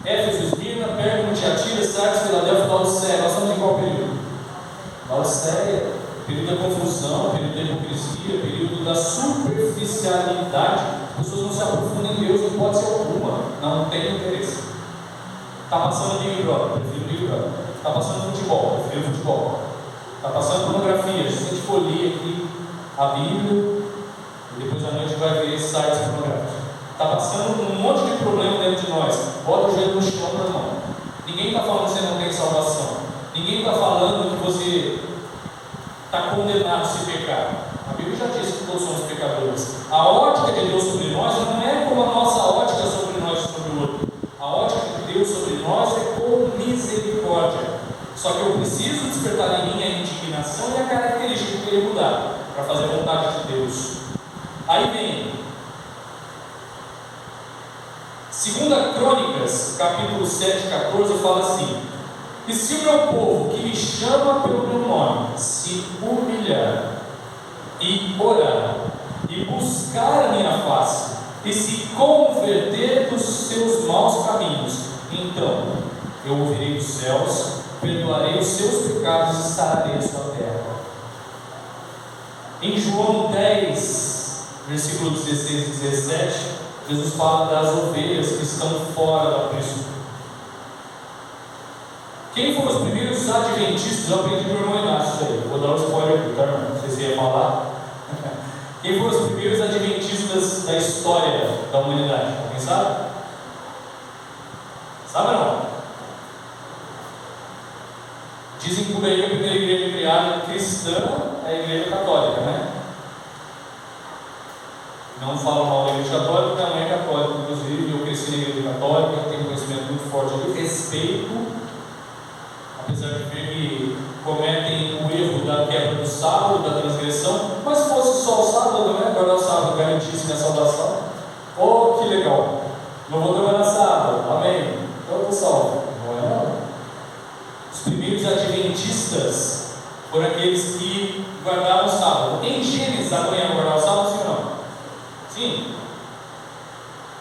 Éfeso, Esmirna, Pérgamo, Tiatira, Sardes, Filadélfia e Laodiceia. Nós estamos em qual período? Laodiceia, período da confusão, período da hipocrisia, período da superficialidade. As pessoas não se aprofundam em Deus, não pode ser alguma, não tem interesse. Está passando Big Brother, prefiro Big Brother. Está passando futebol, prefiro futebol. Está passando pornografia, se a gente for ler aqui a Bíblia, e depois à noite vai ver sites pornográficos. Está passando um monte de problema dentro de nós. Bota o joelho no chão, meu irmão. Ninguém está falando que você não tem salvação. Ninguém está falando que você está condenado se pecar. A Bíblia já disse que todos somos pecadores. A ótica de Deus sobre nós não é como a nossa ótica sobre nós e sobre o outro. A ótica de Deus sobre nós é com misericórdia. Só que eu preciso despertar em mim a indignação e a característica que eu queria mudar para fazer a vontade de Deus. Aí vem 2 Crônicas, capítulo 7, 14, fala assim: E se o meu povo, que me chama pelo meu nome, se humilhar e orar, e buscar a minha face, e se converter dos seus maus caminhos, então eu ouvirei dos céus, perdoarei os seus pecados e sararei a sua terra. Em João 10, versículo 16 e 17, Jesus fala das ovelhas que estão fora da preço. Quem foram os primeiros adventistas? Eu aprendi com o irmão Inácio isso aí. Vou dar um spoiler aqui, tá, irmão? Não sei se ia falar. Quem foram os primeiros adventistas da história da humanidade? Alguém sabe? Sabe ou não? Dizem que a primeira igreja criada cristã é a igreja católica, né? Não falo mal da igreja católica, minha mãe é católica, inclusive. Eu cresci na igreja católica, tenho um conhecimento muito forte de respeito, apesar de ver que cometem o erro da quebra do sábado, da transgressão. Mas se fosse só o sábado, né? Agora o sábado garantisse minha salvação. Oh, que legal! Não vou trabalhar sábado, amém? Então eu estou salvo. Não é não? Os primeiros adventistas foram aqueles que guardavam o sábado. Em Gênesis, Adão e Eva guardavam o sábado, sim ou não? Sim.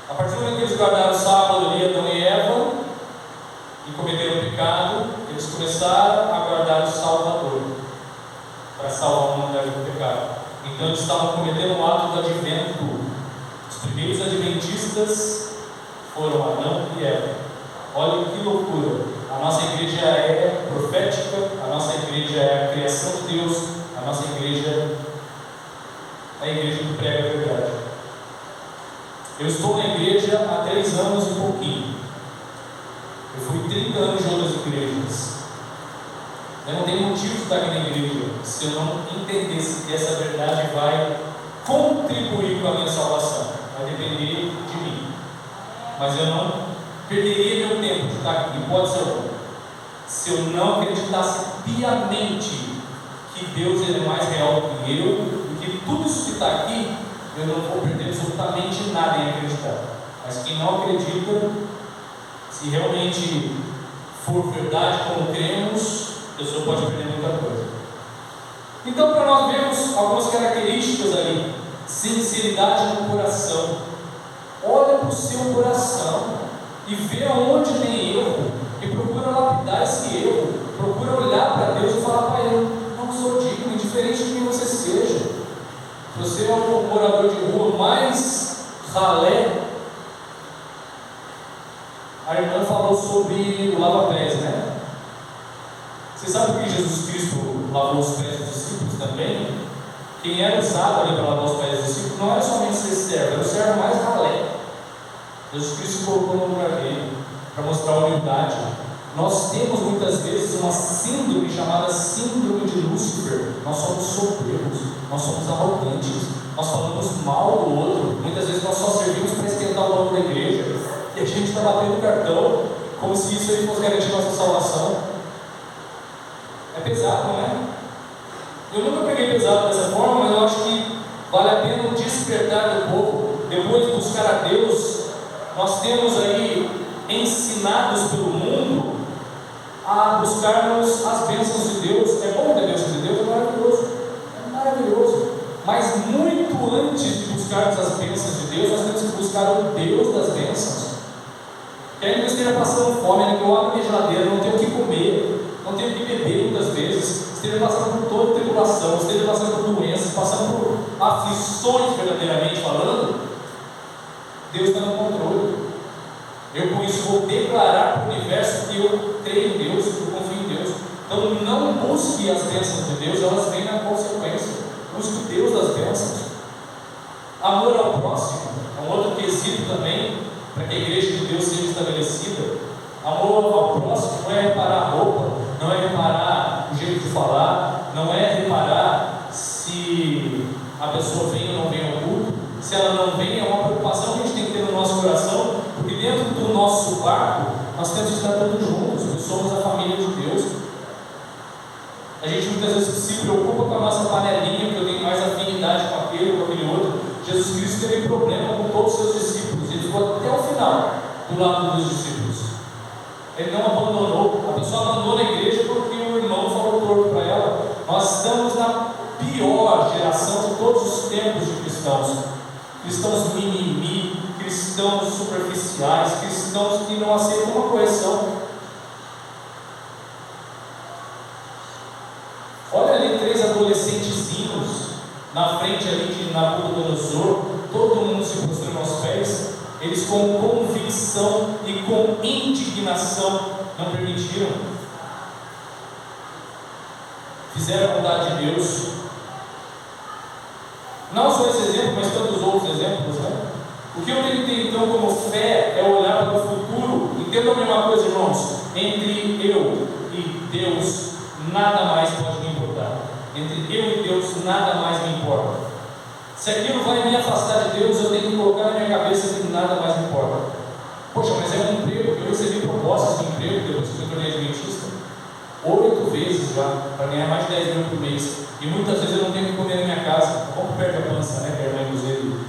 A partir do momento que eles guardaram o sábado ali, Adão e Eva, e cometeram o pecado, eles começaram a guardar o Salvador, para salvar a humanidade do pecado. Então eles estavam cometendo o ato do advento. Os primeiros adventistas foram Adão e Eva. Olha que loucura! A nossa igreja é profética, a nossa igreja é a criação de Deus, a nossa igreja é a igreja que prega a verdade. Eu estou na igreja há 3 anos e pouquinho. Eu fui 30 anos de outras igrejas. Eu não tenho motivo de estar aqui na igreja se eu não entendesse que essa verdade vai contribuir com a minha salvação. Vai depender de mim. Mas eu não perderia meu tempo de estar aqui, pode ser algum, se eu não acreditasse piamente que Deus ele é mais real do que eu, e que tudo isso que está aqui, eu não vou perder absolutamente nada em acreditar. Mas quem não acredita, se realmente for verdade como cremos, a pessoa pode perder muita coisa. Então, para nós vermos algumas características ali: sinceridade no coração. Olha para o seu coração e vê aonde tem erro, e procura lapidar esse erro, procura olhar para Deus e falar para Ele: não sou digno, indiferente de quem você seja. Se você é um morador de rua mais ralé. A irmã falou sobre o lava-pés, né? Você sabe por que Jesus Cristo lavou os pés dos discípulos também? Quem era usado ali para lavar os pés dos discípulos não era somente ser servo, era o servo mais ralé. Jesus Cristo colocou no lugar dele para mostrar a humildade. Nós temos muitas vezes uma síndrome chamada síndrome de Lúcifer. Nós somos soberbos, nós somos arrogantes, nós falamos mal do outro. Muitas vezes nós só servimos para esquentar o banco da igreja e a gente está batendo cartão como se isso aí fosse garantir nossa salvação. É pesado, não é? Eu nunca peguei pesado dessa forma, mas eu acho que vale a pena despertar do povo. Depois de buscar a Deus, nós temos aí ensinados pelo mundo a buscarmos as bênçãos de Deus. É bom ter bênçãos de Deus, é maravilhoso. É maravilhoso. Mas muito antes de buscarmos as bênçãos de Deus, nós temos que buscar o Deus das bênçãos. Que ainda esteja passando fome, ainda que eu abro minha geladeira, não tenho o que comer, não tenho o que beber muitas vezes, esteja passando por toda tribulação, esteja passando por doenças, passando por aflições verdadeiramente falando, Deus está no controle. Eu com isso vou declarar para o universo que eu creio em Deus, que eu confio em Deus. Então não busque as bênçãos de Deus, elas vêm na consequência. Busque o Deus das bênçãos. Amor ao próximo é um outro quesito também para que a igreja de Deus seja estabelecida. Amor ao próximo não é reparar a roupa, não é reparar o jeito de falar, não é reparar se a pessoa vem ou não vem ao culto. Se ela não vem, é uma preocupação que a gente tem que ter no nosso coração, porque dentro do nosso barco nós temos que estar todos juntos, nós somos a família de Deus. A gente muitas vezes se preocupa com a nossa panelinha, que eu tenho mais afinidade com aquele ou com aquele outro. Jesus Cristo teve problema com todos os seus discípulos, ele ficou até o final do lado dos discípulos. Ele não abandonou. A pessoa abandona a aberração de todos os tempos de cristãos. Cristãos mimimi, cristãos superficiais, cristãos que não aceitam uma correção. Olha ali 3 adolescentezinhos na frente ali de Nabucodonosor, todo mundo se prostrando aos pés. Eles com convicção e com indignação não permitiram. Fizeram a vontade de Deus. Não só esse exemplo, mas tantos outros exemplos, né? O que eu tenho que ter então como fé é olhar para o futuro. Entenda a mesma coisa, irmãos. Entre eu e Deus, nada mais pode me importar. Entre eu e Deus, nada mais me importa. Se aquilo vai me afastar de Deus, eu tenho que colocar na minha cabeça que nada mais me importa. Poxa, mas é um emprego. Eu recebi propostas de emprego depois que eu me tornei adventista 8 vezes já, para ganhar mais de 10 mil por mês. E muitas vezes eu não tenho que comer na minha casa. Como perde a pança, né? Que a irmã, inclusive,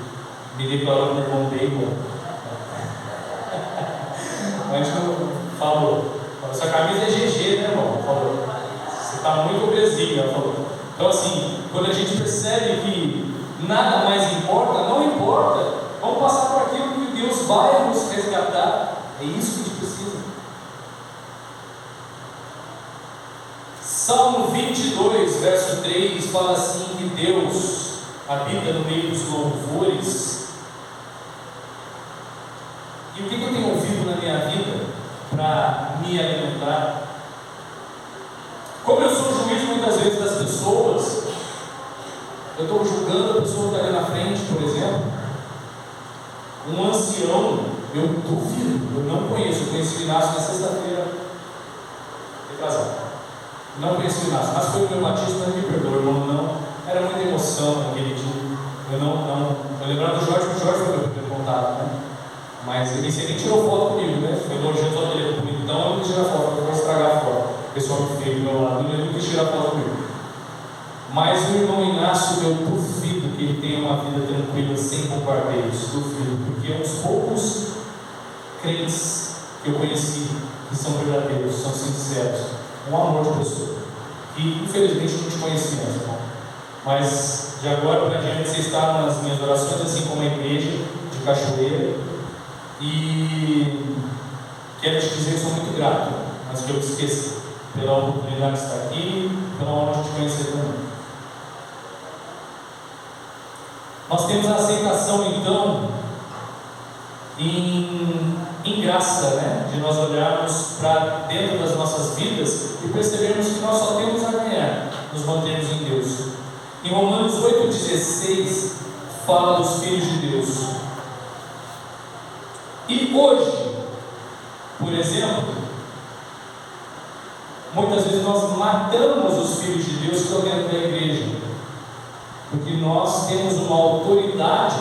me declarou no irmão Bacon. Mas falou: sua camisa é GG, né, irmão? Falou: você está muito obesinha. Falou. Então, assim, quando a gente percebe que nada mais importa, não importa, vamos passar por aquilo que Deus vai nos resgatar. É isso que a gente precisa. Salmo 22, verso 3 fala assim: que Deus habita no meio dos louvores. E o que eu tenho ouvido na minha vida para me alimentar? Como eu sou juiz muitas vezes das pessoas, eu estou julgando a pessoa que está ali na frente, por exemplo, um ancião, eu duvido, eu não conheço, eu conheci o Inácio na sexta-feira retrasada. Não conheci o Inácio, mas foi o meu batismo, mas me perdoa, irmão, não, era muita emoção naquele dia. Eu lembrava do Jorge, porque o Jorge foi meu primeiro contato, né? Mas ele nem tirou foto comigo, né? Foi elogiando só dele comigo, então eu não quis tirar foto, eu vou estragar a foto. O pessoal que veio do meu lado, ele não quis tirar foto comigo. Mas o irmão Inácio, eu duvido que ele tenha uma vida tranquila, sem bombardeios, duvido, porque é uns poucos crentes que eu conheci, que são verdadeiros, são sinceros, um amor de pessoa, que infelizmente não te conhecia, irmão. Mas de agora para diante você está nas minhas orações, assim como a igreja de Cachoeira, e quero te dizer que sou muito grato, mas que eu te esqueci pela oportunidade de estar aqui, pela honra de te conhecer também. Nós temos a aceitação então em graça, né? De nós olharmos para dentro das nossas vidas e percebermos que nós só temos a ganhar, nos mantermos em Deus. Em Romanos 8,16 fala dos filhos de Deus. E hoje, por exemplo, muitas vezes nós matamos os filhos de Deus que estão dentro da igreja, porque nós temos uma autoridade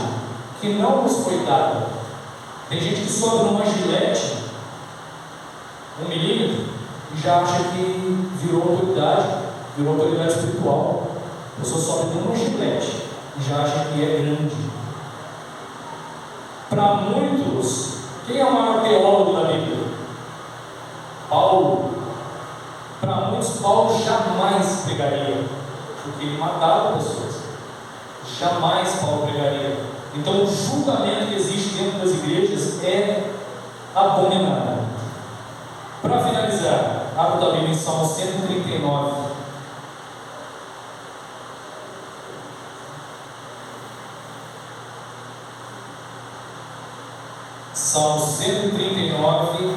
que não nos foi dada. Tem gente que sobe numa gilete, 1 milímetro, e já acha que virou autoridade espiritual. A pessoa sobe numa gilete e já acha que é grande. Para muitos, quem é o maior teólogo da Bíblia? Paulo. Para muitos, Paulo jamais pregaria, porque ele matava pessoas. Jamais Paulo pregaria. Então o julgamento que existe dentro das igrejas é abominável. Para finalizar, abra tua Bíblia em Salmo 139. Salmo 139,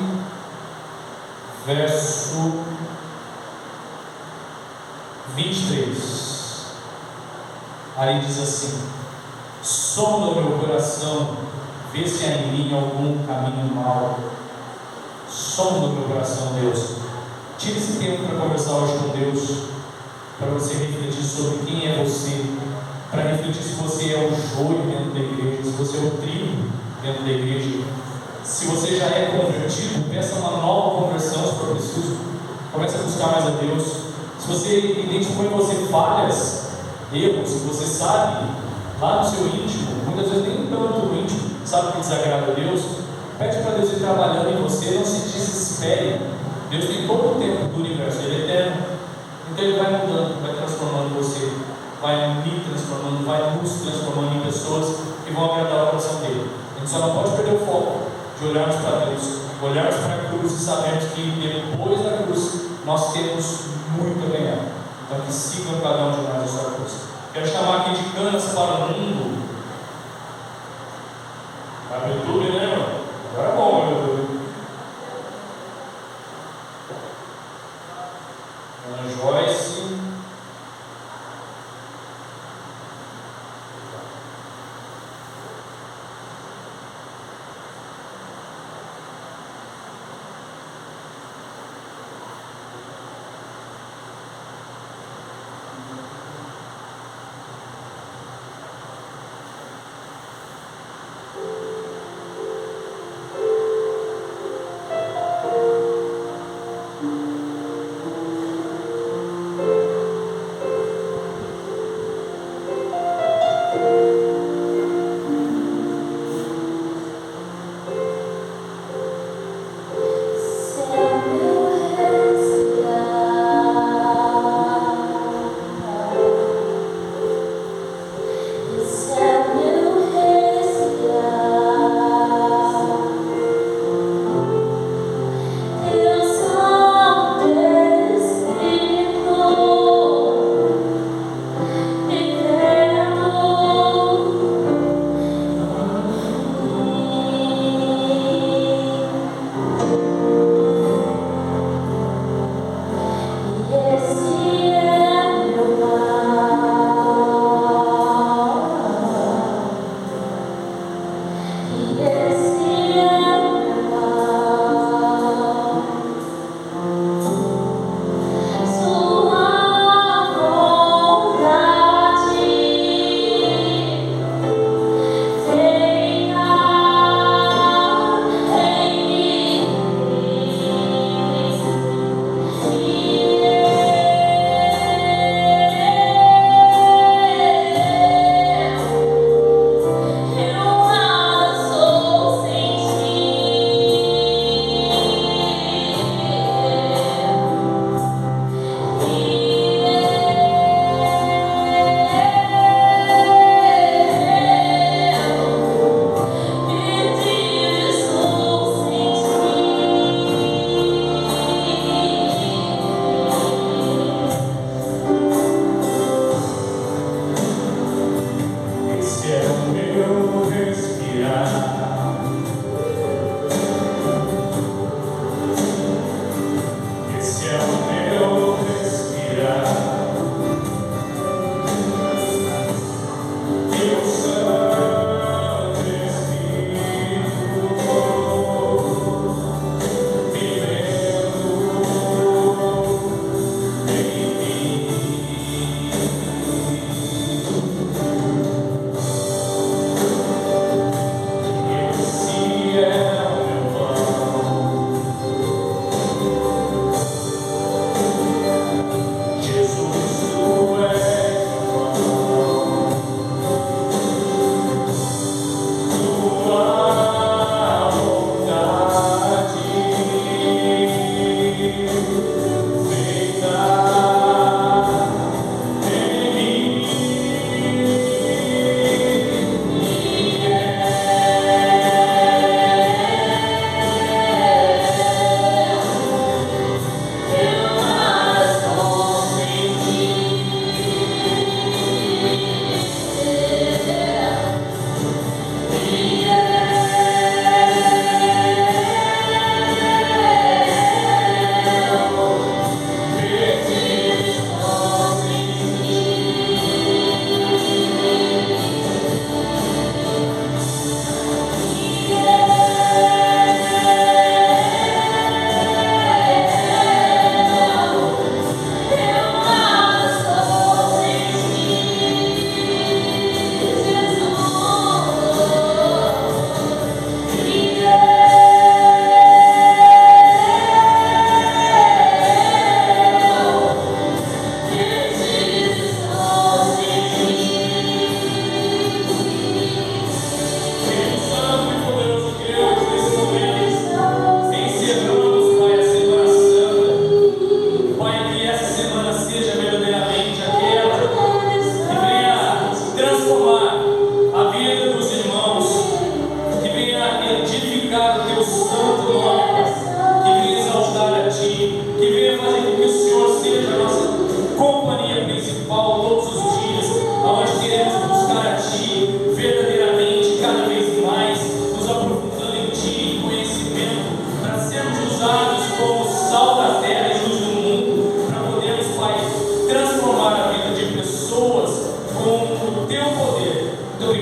verso 23. Aí diz assim: sonda o meu coração, vê se há em mim algum caminho mau. Sonda o meu coração, Deus. Tire esse tempo para conversar hoje com Deus, para você refletir sobre quem é você, para refletir se você é o joio dentro da igreja, se você é o trigo dentro da igreja. Se você já é convertido, peça uma nova conversão se for preciso. Comece a buscar mais a Deus. Se você identificou em você falhas, erros, que você sabe lá no seu íntimo, muitas vezes nem tanto no íntimo, sabe que desagrada a Deus, pede para Deus ir trabalhando em você, não se desespere. Deus tem todo o tempo do universo, Ele é eterno, então Ele vai mudando, vai transformando você. vai me transformando, vai nos transformando em pessoas que vão agradar o coração dele. A gente só não pode perder o foco de olharmos para Deus, olharmos para a cruz e sabermos que depois da cruz nós temos muito a ganhar. Então que sigam cada um de nós a sua cruz. Quero chamar aqui de Canas para o mundo. Vai para o YouTube, né, irmão? Agora é bom, meu YouTube. Ana Joyce.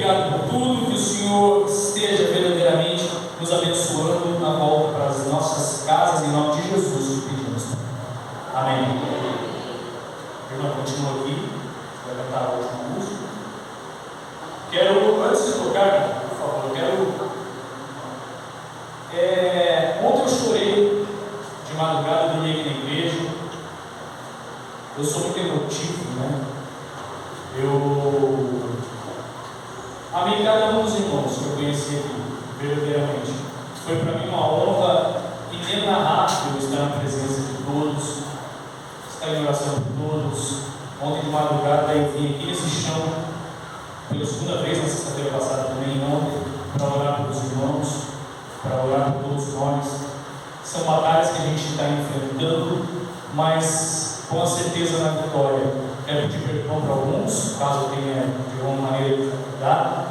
obrigado por tudo, que o Senhor esteja verdadeiramente nos abençoando na volta para as nossas casas, em nome de Jesus te pedimos. Amém. Irmão, continua aqui, vai cantar a última música. Quero, antes de tocar, por favor, ontem eu chorei de madrugada, dormi aqui na igreja. Eu sou muito emotivo, né? Eu amei cada um dos irmãos que eu conheci aqui, verdadeiramente. Foi para mim uma honra inenarrável estar na presença de todos, estar em oração por todos. Ontem de madrugada eu vim aqui nesse chão, pela segunda vez na sexta-feira passada também, ontem, para orar pelos irmãos, para orar por todos nós. São batalhas que a gente está enfrentando, mas com a certeza na vitória. Quero pedir perdão para alguns, caso tenha de alguma maneira dificuldade,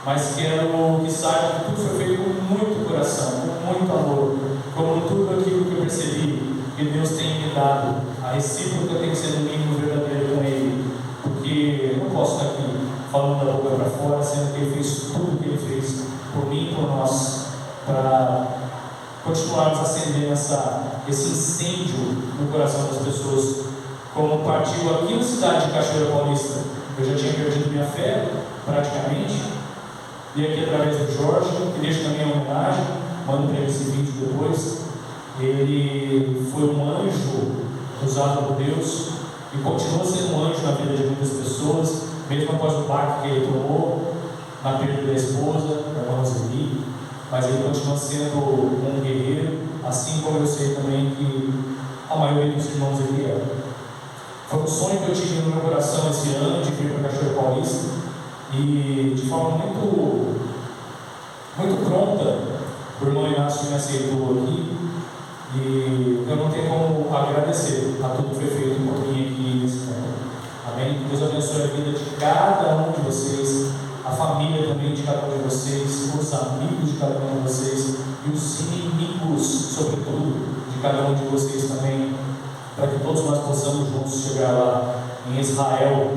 mas quero que saibam que tudo foi feito com muito coração, com muito amor, como tudo aquilo que eu percebi que Deus tem me dado. A recíproca tem que ser no mínimo verdadeira com Ele, porque eu não posso estar aqui falando da boca para fora, sendo que Ele fez tudo o que Ele fez por mim e por nós, para continuarmos acendendo esse incêndio no coração das pessoas. Como partiu aqui na cidade de Cachoeira Paulista, eu já tinha perdido minha fé, praticamente, e aqui através do Jorge, que deixa também a homenagem, mando para ele esse vídeo depois. Ele foi um anjo usado por Deus e continua sendo um anjo na vida de muitas pessoas, mesmo após o baque que ele tomou na perda da esposa, da irmã Roseli, mas ele continua sendo um guerreiro, assim como eu sei também que a maioria dos irmãos aqui é. Foi um sonho que eu tive no meu coração esse ano de vir para Cachoeira Paulista e de forma muito pronta o irmão Inácio me aceitou aqui e eu não tenho como agradecer a tudo que foi feito por mim aqui nesse tempo. Amém? Que Deus abençoe a vida de cada um de vocês, a família também de cada um de vocês, os amigos de cada um de vocês e os inimigos, sobretudo, de cada um de vocês também, para que todos nós possamos juntos chegar lá em Israel,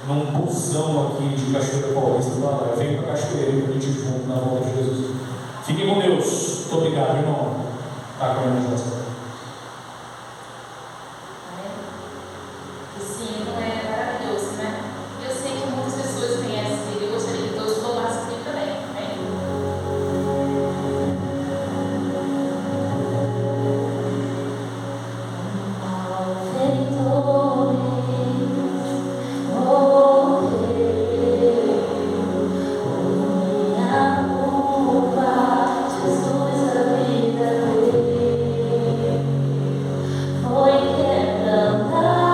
num busão aqui de Cachoeira Paulista. Eu venho para Cachoeira para a gente ir junto na volta de Jesus. Fiquem com Deus. Muito obrigado, irmão. Está com a minha geração. Sim, não é maravilhoso, né? Eu sei que muitas pessoas conhecem ele, eu gostaria que todos louvassem ele também. Amém? Foi quebrantado.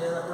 Helena por